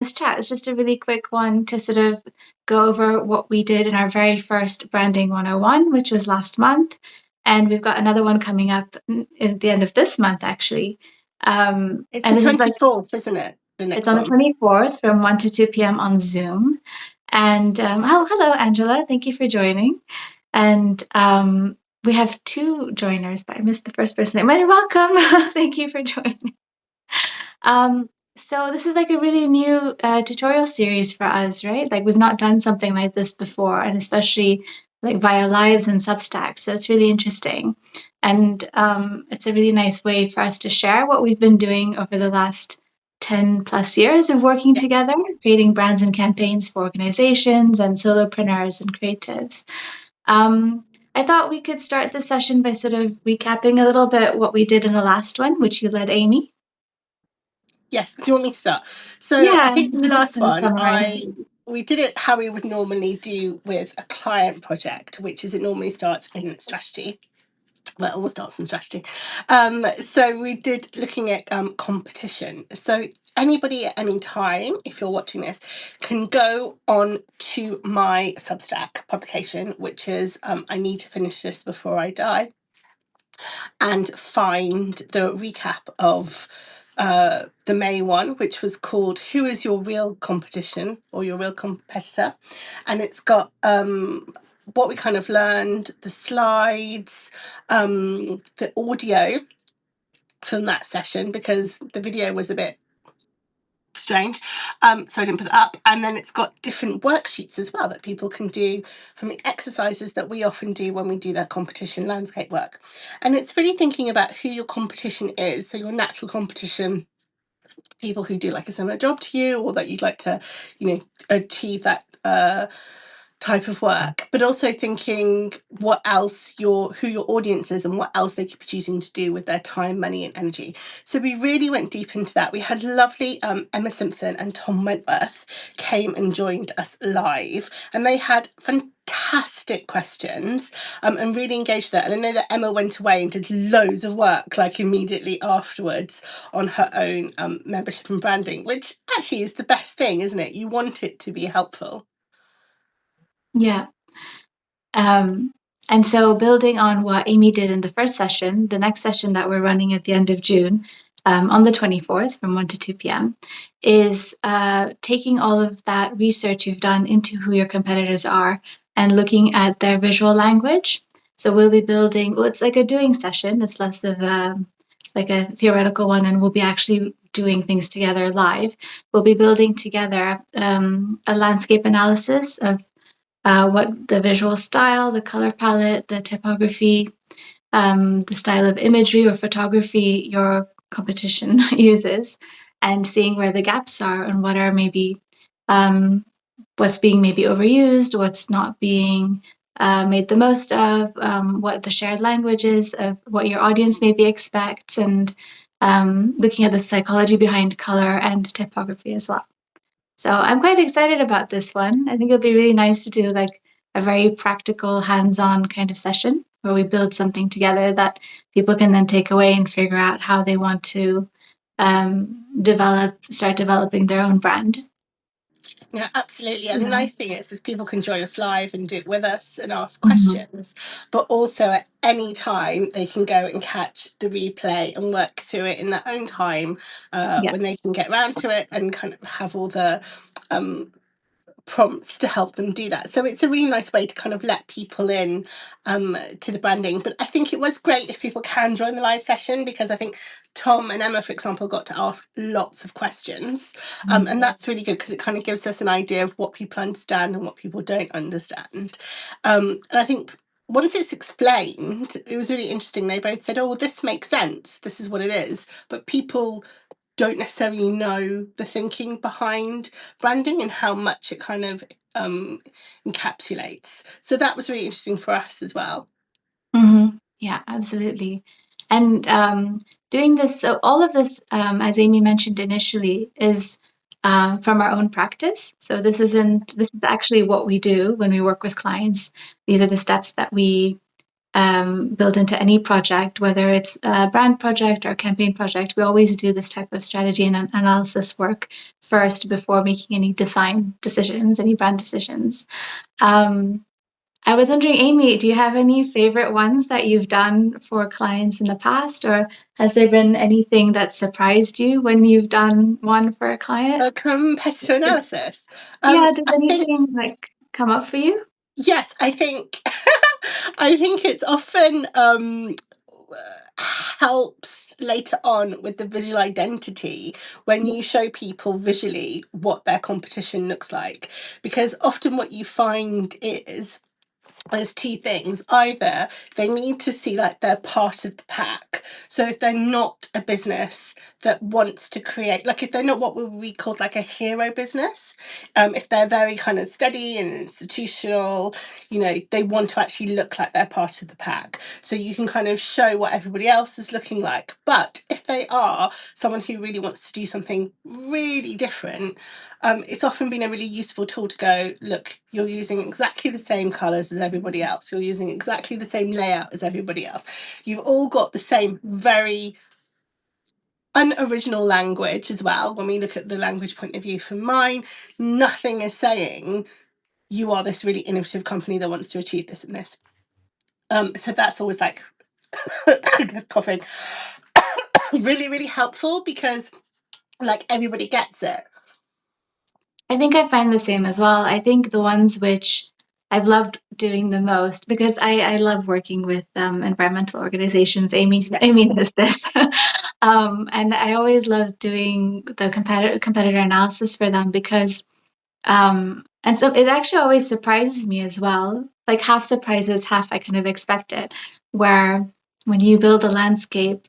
this chat. It's just a really quick one to sort of go over what we did in our very first Branding 101, which was last month. And we've got another one coming up at the end of this month, actually. It's and the this is 24th, isn't it? The it's next on the one. 24th from 1 to 2 p.m. on Zoom. And hello, Angela. Thank you for joining. And we have two joiners, but I missed the first person. Many welcome. Thank you for joining. So this is like a really new tutorial series for us, right? Like we've not done something like this before, and especially like via lives and Substack. So it's really interesting. And it's a really nice way for us to share what we've been doing over the last 10 plus years of working together, creating brands and campaigns for organizations and solopreneurs and creatives. I thought we could start the session by sort of recapping a little bit what we did in the last one, which you led, Amy. Yes. Do you want me to start? So Yeah, I think the last one, summarize. we did it how we would normally do with a client project, which is it normally starts in strategy. Well, it all starts in strategy. So we did looking at competition. So anybody at any time, if you're watching this, can go on to my Substack publication, which is I Need to Finish This Before I Die, and find the recap of the May one, which was called Who is Your Real Competition or Your Real Competitor? And it's got what we kind of learned, the slides, the audio from that session, because the video was a bit strange, so I didn't put that up. And then it's got different worksheets as well that people can do from the exercises that we often do when we do their competition landscape work. And it's really thinking about who your competition is, so your natural competition, people who do like a similar job to you, or that you'd like to, achieve that type of work, but also thinking what else who your audience is and what else they could be choosing to do with their time, money and energy. So we really went deep into that. We had lovely Emma Simpson and Tom Wentworth came and joined us live, and they had fantastic questions and really engaged with that. And I know that Emma went away and did loads of work like immediately afterwards on her own membership and branding, which actually is the best thing, isn't it? You want it to be helpful. Yeah. And so building on what Amy did in the first session, the next session that we're running at the end of June, on the 24th from 1 to 2 p.m., is taking all of that research you've done into who your competitors are and looking at their visual language. So we'll be building, well, it's like a doing session. It's less of like a theoretical one, and we'll be actually doing things together live. We'll be building together a landscape analysis of what the visual style, the color palette, the typography, the style of imagery or photography your competition uses, and seeing where the gaps are and what are maybe what's being maybe overused, what's not being made the most of, what the shared language is of what your audience maybe expects, and looking at the psychology behind color and typography as well. So I'm quite excited about this one. I think it'll be really nice to do like a very practical, hands-on kind of session where we build something together that people can then take away and figure out how they want to start developing their own brand. Yeah, absolutely. And the nice thing is people can join us live and do it with us and ask Mm-hmm. questions, but also at any time they can go and catch the replay and work through it in their own time when they can get around to it and kind of have all the prompts to help them do that. So it's a really nice way to kind of let people in to the branding. But I think it was great if people can join the live session, because I think Tom and Emma, for example, got to ask lots of questions, and that's really good because it kind of gives us an idea of what people understand and what people don't understand. And I think once it's explained, it was really interesting. They both said, oh, well, this makes sense, this is what it is, but people don't necessarily know the thinking behind branding and how much it kind of encapsulates. So that was really interesting for us as well. Mm-hmm. Yeah, absolutely. And doing this, so all of this, as Amy mentioned initially, is from our own practice. So this is actually what we do when we work with clients. These are the steps that we built into any project, whether it's a brand project or a campaign project. We always do this type of strategy and analysis work first before making any design decisions, any brand decisions. I was wondering, Amy, do you have any favorite ones that you've done for clients in the past, or has there been anything that surprised you when you've done one for a client? A competitor analysis. Yeah, does I think anything like come up for you? yes, I think I think it's often helps later on with the visual identity when you show people visually what their competition looks like, because often what you find is there's two things. Either they need to see like they're part of the pack. So if they're not a business that wants to create, like if they're not what would we call like a hero business, if they're very kind of steady and institutional, you know, they want to actually look like they're part of the pack. So you can kind of show what everybody else is looking like. But if they are someone who really wants to do something really different, it's often been a really useful tool to go, look, you're using exactly the same colours as everybody else. You're using exactly the same layout as everybody else. You've all got the same very unoriginal language as well. When we look at the language point of view from mine, nothing is saying you are this really innovative company that wants to achieve this and this. So that's always like coughing. Really, really helpful because like everybody gets it. I think I find the same as well. I think the ones which I've loved doing the most, because I love working with environmental organizations. Amy Yes. knows this. And I always love doing the competitor analysis for them because and so it actually always surprises me as well. Like half surprises, half I kind of expect it. Where when you build a landscape,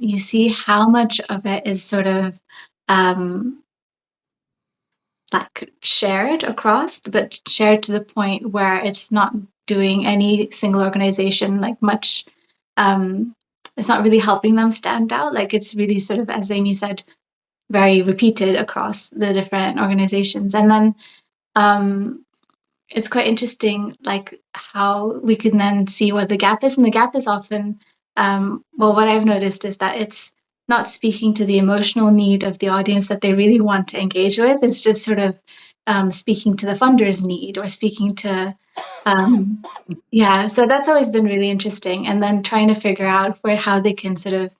you see how much of it is sort of um, like shared across, but shared to the point where it's not doing any single organization like much. Um, it's not really helping them stand out. Like it's really sort of, as Amy said, very repeated across the different organizations. And then um, it's quite interesting, like how we can then see what the gap is. And the gap is often, well, what I've noticed is that it's not speaking to the emotional need of the audience that they really want to engage with. It's just sort of speaking to the funder's need or speaking to, um, yeah. So that's always been really interesting. And then trying to figure out how they can sort of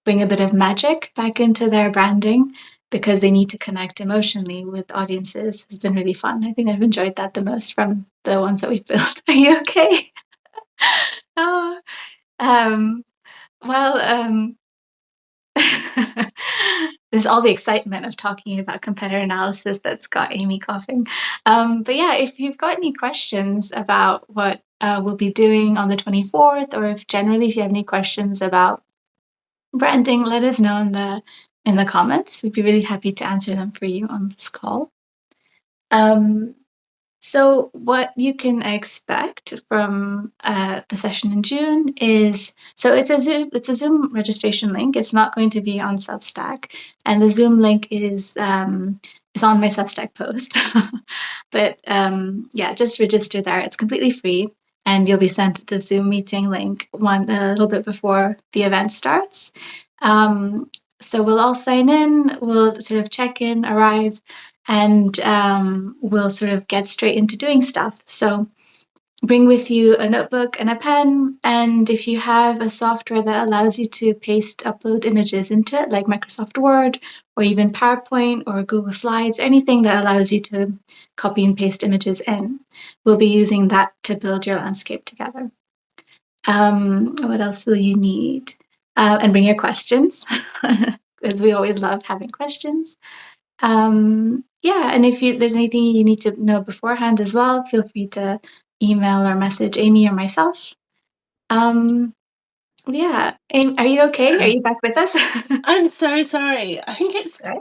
bring a bit of magic back into their branding because they need to connect emotionally with audiences has been really fun. I think I've enjoyed that the most from the ones that we've built. Are you okay? Oh, um, well, there's all the excitement of talking about competitor analysis that's got Amy coughing. But yeah, if you've got any questions about what we'll be doing on the 24th, or if generally if you have any questions about branding, let us know in the comments. We'd be really happy to answer them for you on this call. Um, so what you can expect from the session in June is it's a Zoom registration link. It's not going to be on Substack, and the Zoom link is on my Substack post. But yeah, just register there. It's completely free, and you'll be sent the Zoom meeting link a little bit before the event starts. Um, so we'll all sign in. We'll sort of check in, arrive, and we'll sort of get straight into doing stuff. So bring with you a notebook and a pen. And if you have a software that allows you to upload images into it, like Microsoft Word or even PowerPoint or Google Slides, anything that allows you to copy and paste images in, we'll be using that to build your landscape together. What else will you need? And bring your questions, because we always love having questions. Yeah, and if there's anything you need to know beforehand as well, feel free to email or message Amy or myself. Um, yeah, are you okay? Are you back with us? I'm so sorry. I think Right.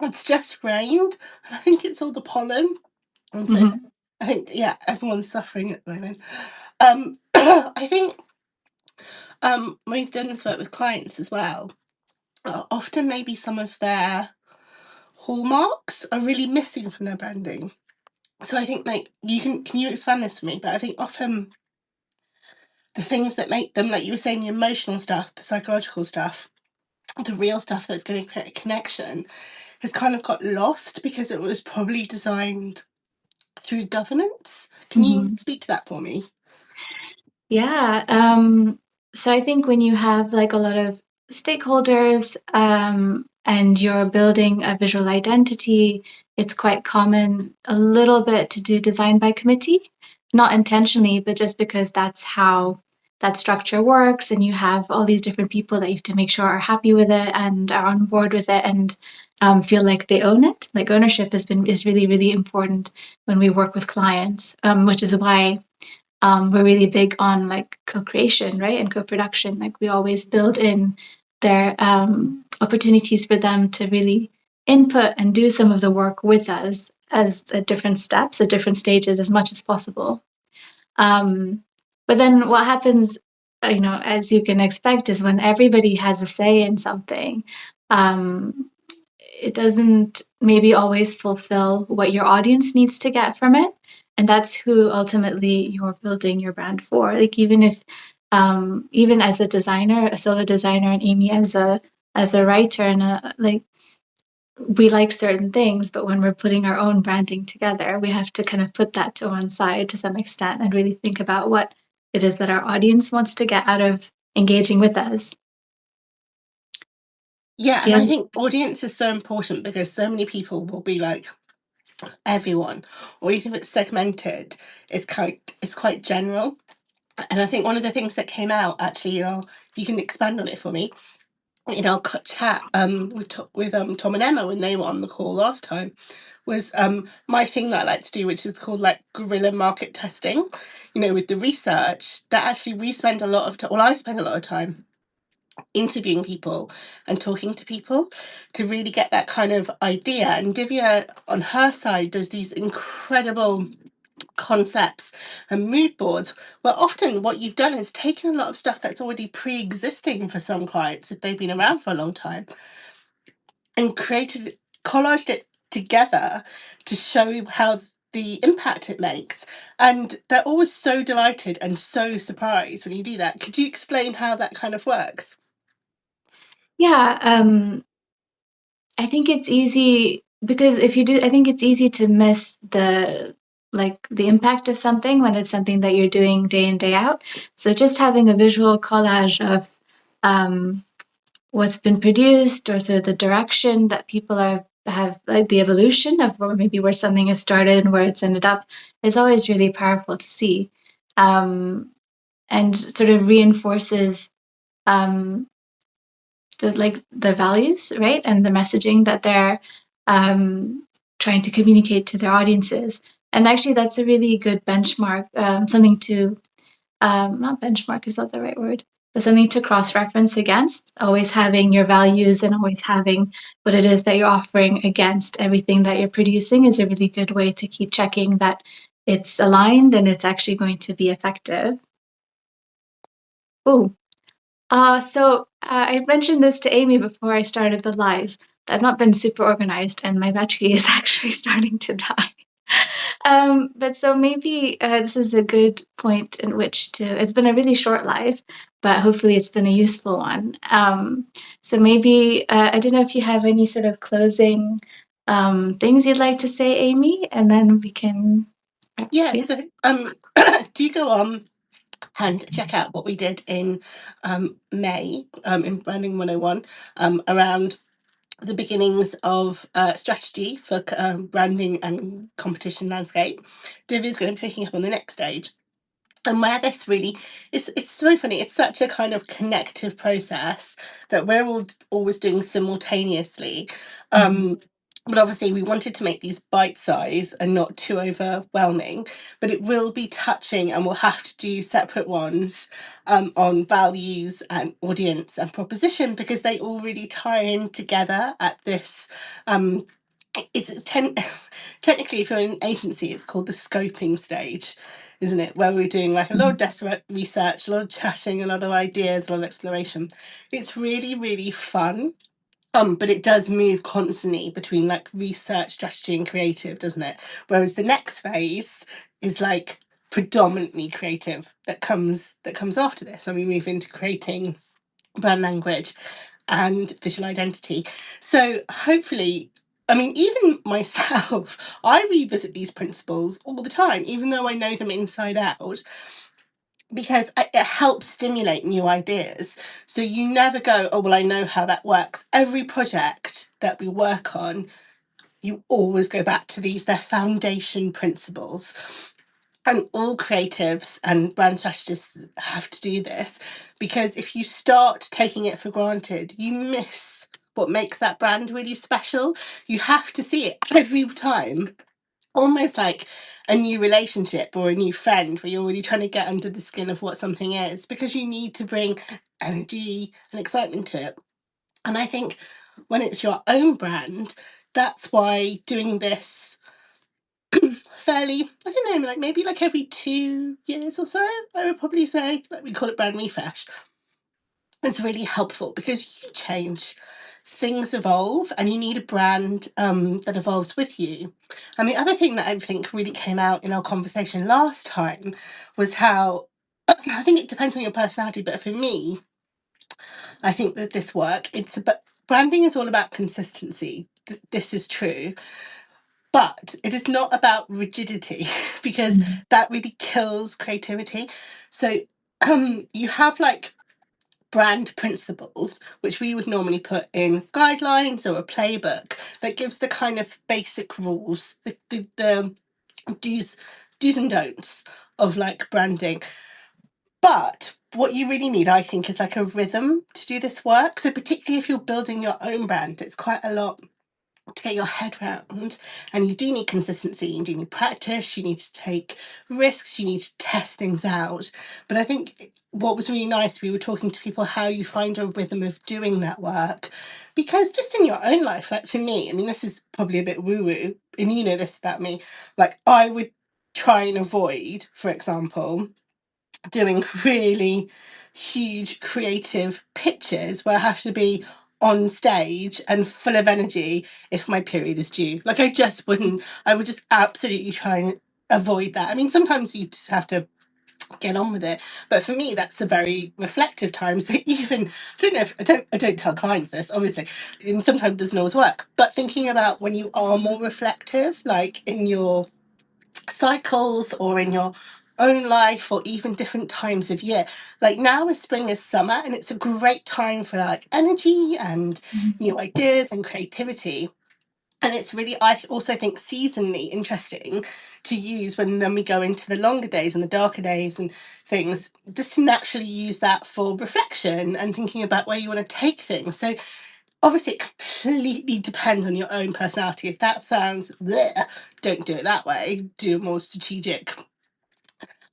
it's just rained. I think it's all the pollen. I'm so sorry. Mhm. I think yeah, everyone's suffering at the moment. I think we've done this work with clients as well. Often maybe some of their hallmarks are really missing from their branding. So I think like can you expand this for me? But I think often the things that make them, like you were saying, the emotional stuff, the psychological stuff, the real stuff that's going to create a connection, has kind of got lost because it was probably designed through governance. Can you Mhm. speak to that for me? Yeah. So I think when you have like a lot of stakeholders, and you're building a visual identity, it's quite common a little bit to do design by committee, not intentionally, but just because that's how that structure works. And you have all these different people that you have to make sure are happy with it and are on board with it and feel like they own it. Like ownership is really, really important when we work with clients, which is why we're really big on like co-creation, right, and co-production. Like we always build in their opportunities for them to really input and do some of the work with us as at different steps, at different stages, as much as possible. Um, but then what happens, as you can expect, is when everybody has a say in something, um, it doesn't maybe always fulfill what your audience needs to get from it. And that's who ultimately you're building your brand for. Like even as a designer, a solo designer, and Amy as a writer, and like we like certain things, but when we're putting our own branding together, we have to kind of put that to one side to some extent and really think about what it is that our audience wants to get out of engaging with us. Yeah, Do and you I have- think audience is so important because so many people will be like everyone, or even if it's segmented, it's quite general. And I think one of the things that came out actually, you can expand on it for me, in our chat with Tom and Emma when they were on the call last time, was my thing that I like to do, which is called like guerrilla market testing. With the research that actually we spend a lot of time. Well, I spend a lot of time interviewing people and talking to people to really get that kind of idea. And Divya, on her side, does these incredible concepts and mood boards, where often what you've done is taken a lot of stuff that's already pre-existing for some clients if they've been around for a long time, and collaged it together to show how the impact it makes. And they're always so delighted and so surprised when you do that. Could you explain how that kind of works? Yeah, I think it's easy because if you do, I think it's easy to miss the impact of something when it's something that you're doing day in, day out. So just having a visual collage of um, what's been produced or sort of the direction that people have like the evolution of where something has started and where it's ended up is always really powerful to see, and sort of reinforces um, the values, right, and the messaging that they're trying to communicate to their audiences. And actually, that's a really good benchmark, something to not benchmark is not the right word, but something to cross reference against. Always having your values and always having what it is that you're offering against everything that you're producing is a really good way to keep checking that it's aligned and it's actually going to be effective. Oh, I mentioned this to Amy before I started the live. I've not been super organized, and my battery is actually starting to die. But so maybe this is a good point in which to. It's been a really short live, but hopefully it's been a useful one. So maybe I don't know if you have any sort of closing things you'd like to say, Amy, and then we can. Yes. Yeah. So, do you go on and check out what we did in May in Branding 101 around the beginnings of strategy for branding and competition landscape. Div is going to be picking up on the next stage. And where this really it's so funny, it's such a kind of connective process that we're all always doing simultaneously. Mhm. But obviously we wanted to make these bite size and not too overwhelming, but it will be touching, and we'll have to do separate ones on values and audience and proposition, because they all really tie in together at this it's technically, for an agency, it's called the scoping stage, isn't it? Where we're doing like a lot of Mhm. desperate research, a lot of chatting, a lot of ideas, a lot of exploration. It's really, really fun. But it does move constantly between like research, strategy, and creative, doesn't it? Whereas the next phase is like predominantly creative that comes after this, and we move into creating brand language and visual identity. So hopefully, I mean, even myself, I revisit these principles all the time, even though I know them inside out, because it helps stimulate new ideas. So you never go, oh, well, I know how that works. Every project that we work on, you always go back to these, they're foundation principles. And all creatives and brand strategists have to do this, because if you start taking it for granted, you miss what makes that brand really special. You have to see it every time, almost like a new relationship or a new friend, where you're really trying to get under the skin of what something is, because you need to bring energy and excitement to it. And I think when it's your own brand, that's why doing this fairly, I don't know, like maybe like every 2 years or so, I would probably say, like we call it brand refresh. It's really helpful because you change, things evolve, and you need a brand that evolves with you. And the other thing that I think really came out in our conversation last time was how I think it depends on your personality, but for me, I think that this work, it's about branding is all about consistency. This is true. But it is not about rigidity because Mhm. that really kills creativity. So you have like brand principles, which we would normally put in guidelines or a playbook that gives the kind of basic rules, the do's, do's and don'ts of like branding. But what you really need, I think, is like a rhythm to do this work. So particularly if you're building your own brand, it's quite a lot to get your head round, and you do need consistency, you do need practice, you need to take risks, you need to test things out. But I think what was really nice, we were talking to people how you find a rhythm of doing that work, because just in your own life, like for me, I mean, this is probably a bit woo woo, and you know this about me, like I would try and avoid, for example, doing really huge creative pitches where I have to be on stage and full of energy if my period is due. Like I just wouldn't, I would just absolutely try and avoid that. I mean, sometimes you just have to get on with it. But for me, that's a very reflective time. So even I don't know if I don't tell clients this, obviously, and sometimes it doesn't always work. But thinking about when you are more reflective, like in your cycles or in your own life or even different times of year. Like now is spring is summer, and it's a great time for like energy and new ideas and creativity. And it's really, I also think, seasonally interesting to use when then we go into the longer days and the darker days and things, just to naturally use that for reflection and thinking about where you want to take things. So obviously it completely depends on your own personality. If that sounds bleh, don't do it that way. Do a more strategic,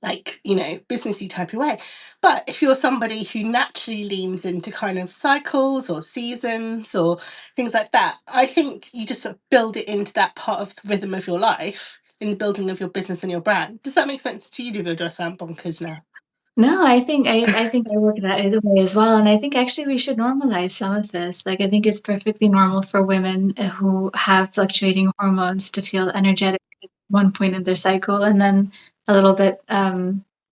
like, you know, businessy type of way. But if you're somebody who naturally leans into kind of cycles or seasons or things like that, I think you just sort of build it into that part of the rhythm of your life in the building of your business and your brand. Does that make sense to you, Divya? Do I sound bonkers now? No, I think I work that either way as well, and I think actually we should normalize some of this. Like I think it's perfectly normal for women who have fluctuating hormones to feel energetic at one point in their cycle, and then a little bit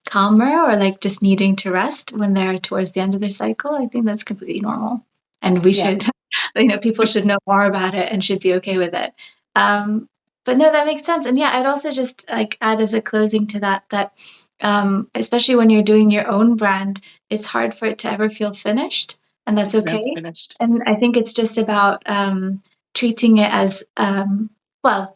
calmer or like just needing to rest when they're towards the end of their cycle. I think that's completely normal, and we Yeah, should, people should know more about it and should be okay with it. Um, but no, that makes sense. And yeah, I'd also just like add as a closing to that especially when you're doing your own brand, it's hard for it to ever feel finished, and that's it's never okay. finished. And I think it's just about treating it as well.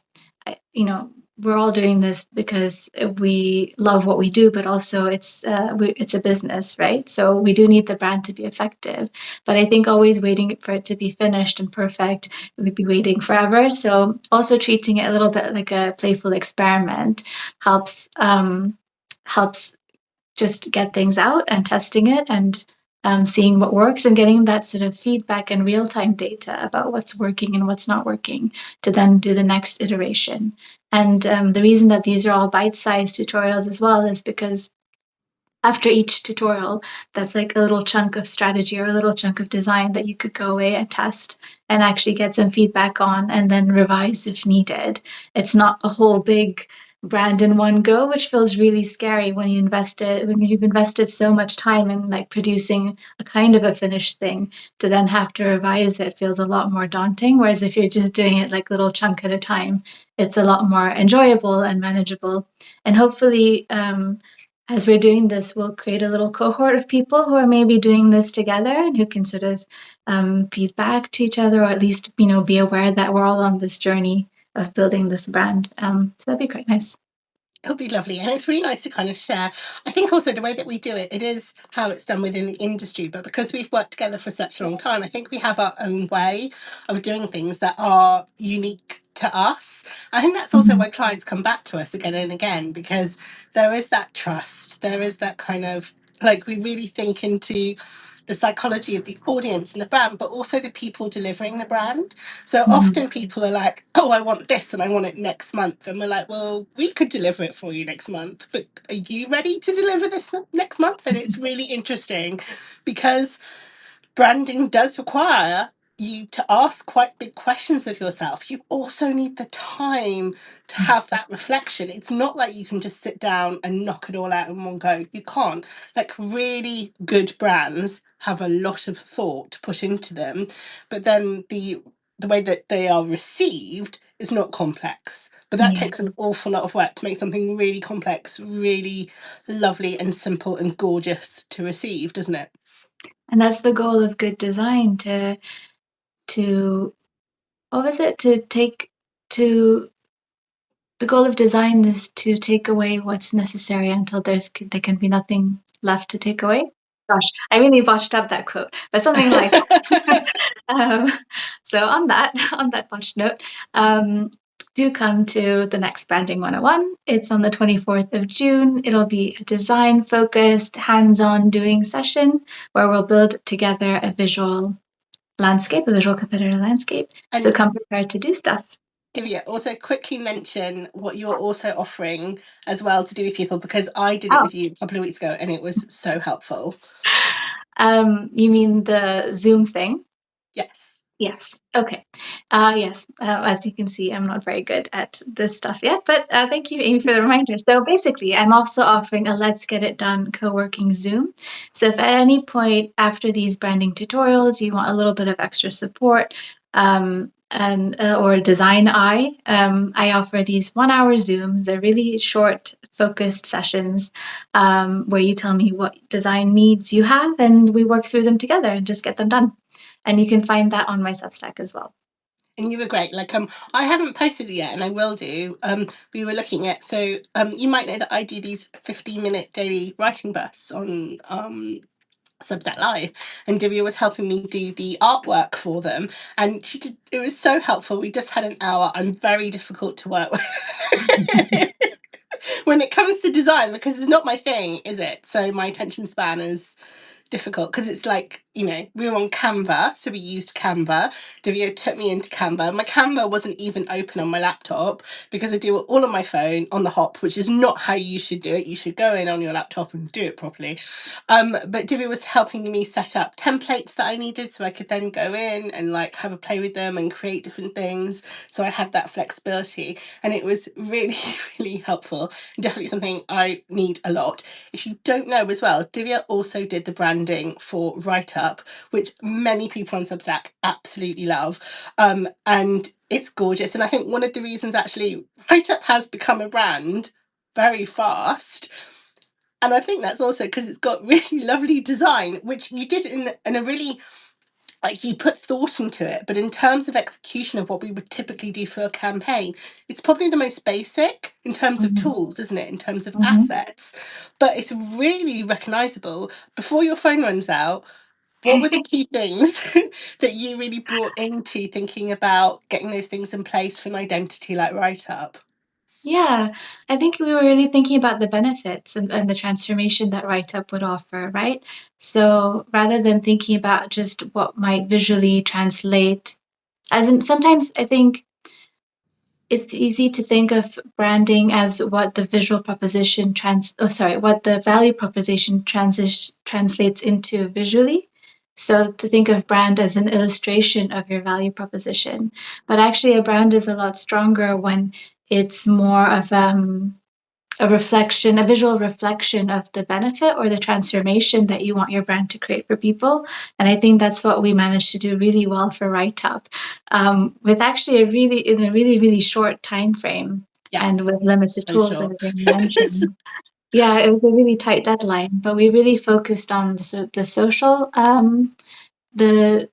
We're all doing this because we love what we do, but also it's a business, right? So we do need the brand to be effective. But I think always waiting for it to be finished and perfect, we'd be waiting forever. So also treating it a little bit like a playful experiment helps. Helps just get things out and testing it and seeing what works and getting that sort of feedback and real time data about what's working and what's not working to then do the next iteration. And the reason that these are all bite sized tutorials as well is because after each tutorial, that's like a little chunk of strategy or a little chunk of design that you could go away and test and actually get some feedback on and then revise if needed. It's not a whole big brand in one go, which feels really scary when you've invested so much time in like producing a kind of a finished thing. To then have to revise it feels a lot more daunting. Whereas if you're just doing it like little chunk at a time, it's a lot more enjoyable and manageable. And hopefully, as we're doing this, we'll create a little cohort of people who are maybe doing this together and who can sort of feed back to each other, or at least be aware that we're all on this journey of building this brand. So that'd be quite nice. It'll be lovely. And it's really nice to kind of share. I think also the way that we do it, it is how it's done within the industry. But because we've worked together for such a long time, I think we have our own way of doing things that are unique to us. I think that's also Mhm. why clients come back to us again and again, because there is that trust. There is that kind of like we really think into the psychology of the audience and the brand, but also the people delivering the brand. So Mhm. often people are like, oh, I want this and I want it next month. And we're like, well, we could deliver it for you next month, but are you ready to deliver this next month? And it's really interesting because branding does require you to ask quite big questions of yourself. You also need the time to have that reflection. It's not like you can just sit down and knock it all out in one go. You can't. Like really good brands have a lot of thought put into them, but then the way that they are received is not complex. But that Yeah. takes an awful lot of work to make something really complex, really lovely and simple and gorgeous to receive, doesn't it? And that's the goal of good design to what was it? To take to The goal of design is to take away what's necessary until there can be nothing left to take away. Gosh, I really botched up that quote, but something like that. Um, so on that on that botched note, do come to the next Branding 101. It's on the 24th of June. It'll be a design focused, hands-on doing session where we'll build together a visual landscape, a visual competitor landscape. So And come prepared to do stuff. Divya, also quickly mention what you're also offering as well to do with people, because I did it Oh, with you a couple of weeks ago and it was so helpful. You mean the Zoom thing? Yes. Yes. Okay. Yes. As you can see, I'm not very good at this stuff yet, but thank you, Amy, for the reminder. So basically, I'm also offering a Let's Get It Done co-working Zoom. So if at any point after these branding tutorials you want a little bit of extra support, and or design I offer these 1 hour Zooms. They're really short, focused sessions where you tell me what design needs you have, and we work through them together and just get them done. And you can find that on my Substack as well. And you were great. Like I haven't posted it yet and I will do. We were looking at, so you might know that I do these 15-minute daily writing bursts on Substack Live, and Divya was helping me do the artwork for them, and she did. It was so helpful. We just had an hour. I'm very difficult to work with when it comes to design because it's not my thing, is it? So my attention span is difficult because it's like, we were on Canva, so we used Canva. Divya took me into Canva. My Canva wasn't even open on my laptop because I do it all on my phone on the hop, which is not how you should do it. You should go in on your laptop and do it properly. But Divya was helping me set up templates that I needed so I could then go in and like have a play with them and create different things. So I had that flexibility and it was really, really helpful. Definitely something I need a lot. If you don't know as well, Divya also did the branding for Write Up, which many people on Substack absolutely love. And it's gorgeous. And I think one of the reasons actually Write Up has become a brand very fast, and I think that's also because it's got really lovely design, which you did in a really, like, you put thought into it. But in terms of execution of what we would typically do for a campaign, it's probably the most basic in terms of Mhm. tools, isn't it? In terms of Mhm. assets. But it's really recognizable. Before your phone runs out, what were the key things that you really brought into thinking about getting those things in place for an identity like Write Up? Yeah, I think we were really thinking about the benefits and the transformation that Write Up would offer, right? So rather than thinking about just what might visually translate, as in sometimes I think it's easy to think of branding as what the visual proposition what the value proposition translates into visually. So to think of brand as an illustration of your value proposition. But actually a brand is a lot stronger when it's more of a reflection, a visual reflection of the benefit or the transformation that you want your brand to create for people. And I think that's what we managed to do really well for Write Up, with actually in a really short time frame, Yeah, and with limited so tools, as sure. I mentioned. Yeah, it was a really tight deadline, but we really focused on the social, the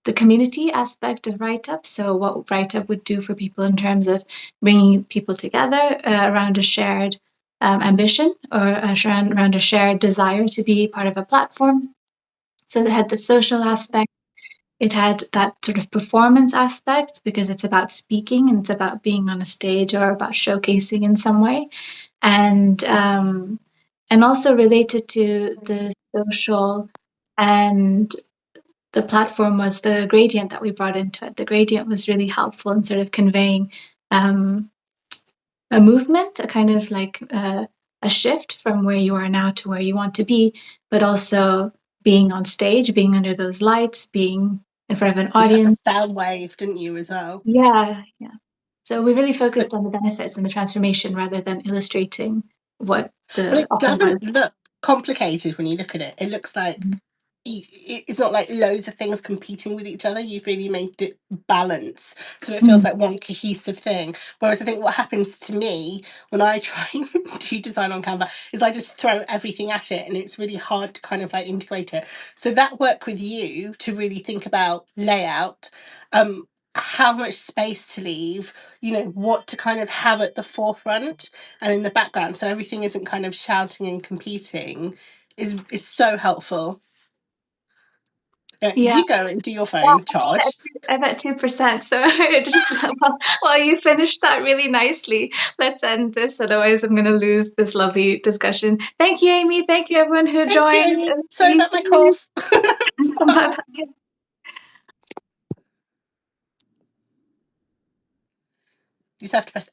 the community aspect of Write Up. So what Write Up would do for people in terms of bringing people together around a shared ambition, or around a shared desire to be part of a platform. So they had the social aspect. It had that sort of performance aspect, because it's about speaking and it's about being on a stage or about showcasing in some way, and also related to the social, and the platform was the gradient that we brought into it. The gradient was really helpful in sort of conveying um, a movement, a kind of like a shift from where you are now to where you want to be, but also being on stage, being under those lights, being in front of an You had the audience. sound wave, didn't you, as well? Yeah, yeah. So we really But focused on the benefits and the transformation rather than illustrating what but the it offer was. doesn't look complicated when you look at it. It looks like it's not like loads of things competing with each other. You've really made it balance, so it feels Mm. like one cohesive thing. Whereas I think what happens to me when I try and do design on Canva is I just throw everything at it, and it's really hard to kind of like integrate it. So that work with you to really think about layout, how much space to leave, what to kind of have at the forefront and in the background, so everything isn't kind of shouting and competing, is so helpful. Yeah. You go and do your Well, phone charge. I'm at 2%. So I just while you finished that really nicely, let's end this. Otherwise, I'm going to lose this lovely discussion. Thank you, Amy. Thank you, everyone who Thank you, joined. Amy. See Sorry you about my soon. cough. Bye. You just have to press